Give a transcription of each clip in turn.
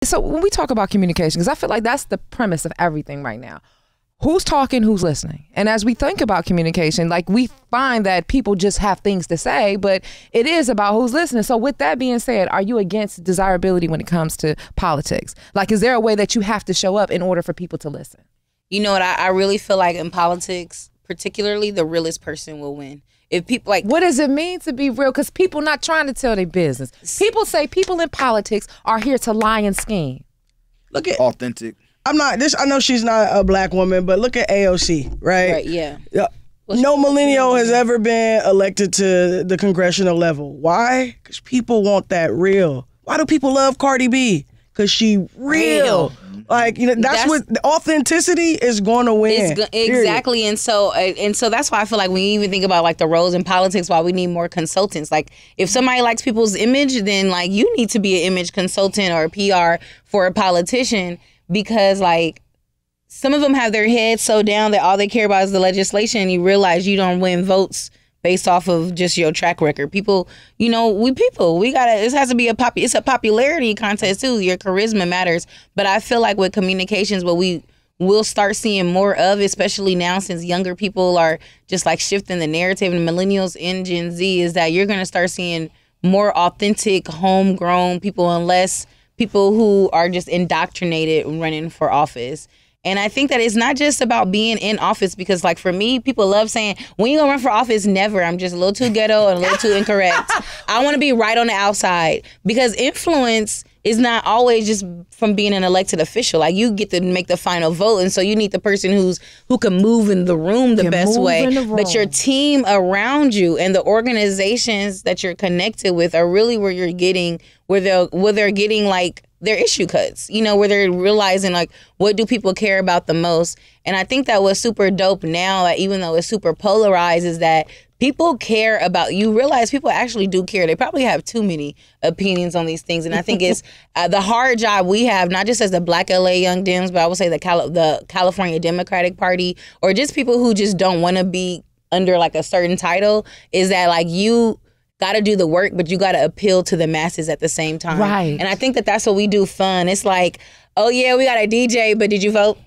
So when we talk about communication, because I feel like that's the premise of everything right now. Who's talking, who's listening? And as we think about communication, like we find that people just have things to say, but it is about who's listening. So with that being said, are you against desirability when it comes to politics? Like, is there a way that you have to show up in order for people to listen? You know what? I really feel like in politics, particularly, the realest person will win. If people like, what does it mean to be real? Because people not trying to tell their business. People say people in politics are here to lie and scheme. Look at authentic. I know she's not a black woman, but look at AOC, right? Right, yeah. No millennial has ever been elected to the congressional level. Why? Because people want that real. Why do people love Cardi B? Because she real. Like, you know, that's what the authenticity is going to win. Exactly. And so that's why I feel like when you even think about like the roles in politics, why we need more consultants. Like if somebody likes people's image, then like you need to be an image consultant or a PR for a politician, because like some of them have their heads so down that all they care about is the legislation, and you realize you don't win votes based off of just your track record. People, you know, we gotta, this has to be it's a popularity contest too. Your charisma matters. But I feel like with communications, what we will start seeing more of, especially now since younger people are just like shifting the narrative, and millennials and Gen Z, is that you're gonna start seeing more authentic, homegrown people and less people who are just indoctrinated running for office. And I think that it's not just about being in office, because like for me, people love saying, when you gonna run for office? Never. I'm just a little too ghetto and a little too incorrect. I want to be right on the outside, because influence is not always just from being an elected official. Like you get to make the final vote. And so you need the person who can move in the room the best way. But your team around you and the organizations that you're connected with are really where you're getting, where they're getting like their issue cuts, you know, where they're realizing like, what do people care about the most? And I think that what's super dope now, that even though it's super polarized, is that people care about, you realize people actually do care. They probably have too many opinions on these things. And I think it's the hard job we have, not just as the Black LA Young Dems, but I would say the California Democratic Party, or just people who just don't want to be under like a certain title, is that like you got to do the work, but you got to appeal to the masses at the same time. Right. And I think that that's what we do fun. It's like, oh yeah, we got a DJ, but did you vote?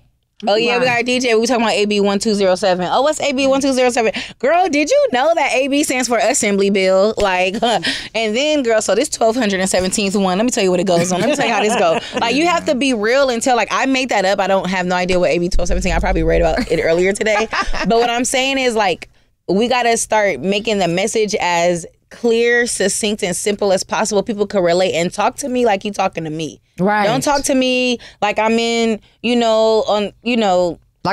Oh yeah, we got a DJ. We talking about AB 1207. Oh, what's AB 1207? Girl, did you know that AB stands for Assembly Bill? Like, and then girl, so this 1217th one. Let me tell you what it goes on. Let me tell you how this goes. Like, you have to be real and tell. Like, I made that up. I don't have no idea what AB 1217. I probably read about it earlier today. But what I'm saying is like, we got to start making the message as clear, succinct, and simple as possible. People can relate and talk to me like you talking to me. Right. Don't talk to me like I'm in, like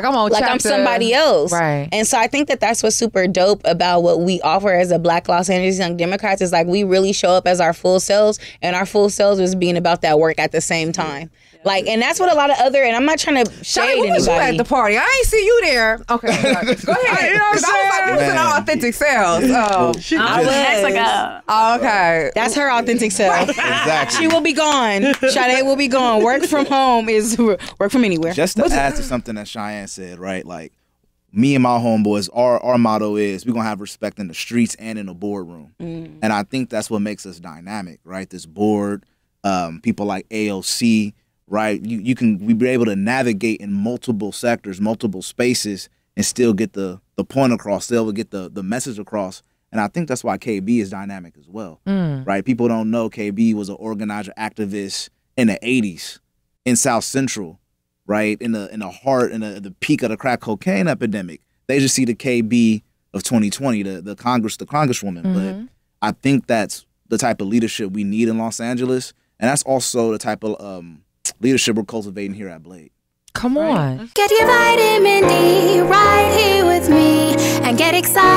I'm on like chapter. I'm somebody else. Right. And so I think that that's what's super dope about what we offer as a Black Los Angeles Young Democrats, is like we really show up as our full selves, and our full selves is being about that work at the same time. Like, and that's what a lot of other, and I'm not trying to shade anybody. Was you at the party? I ain't see you there. Okay, go ahead. Because I was like, losing our authentic selves. Oh, I was. Next ago. Oh, okay. That's her authentic self. Exactly. She will be gone. Sade will be gone. Work from home is work from anywhere. Just to add to something that Shianne said, right? Like, me and my homeboys, our motto is we're going to have respect in the streets and in the boardroom. And I think that's what makes us dynamic, right? This board, people like AOC, right? We be able to navigate in multiple sectors, multiple spaces, and still get the point across, still get the message across. And I think that's why KB is dynamic as well, right? People don't know KB was an organizer, activist in the 80s in South Central, right? In the heart, in the peak of the crack cocaine epidemic. They just see the KB of 2020, the congresswoman. But I think that's the type of leadership we need in Los Angeles. And that's also the type of leadership we're cultivating here at BLAYD. Come on. Get your vitamin D right here with me and get excited.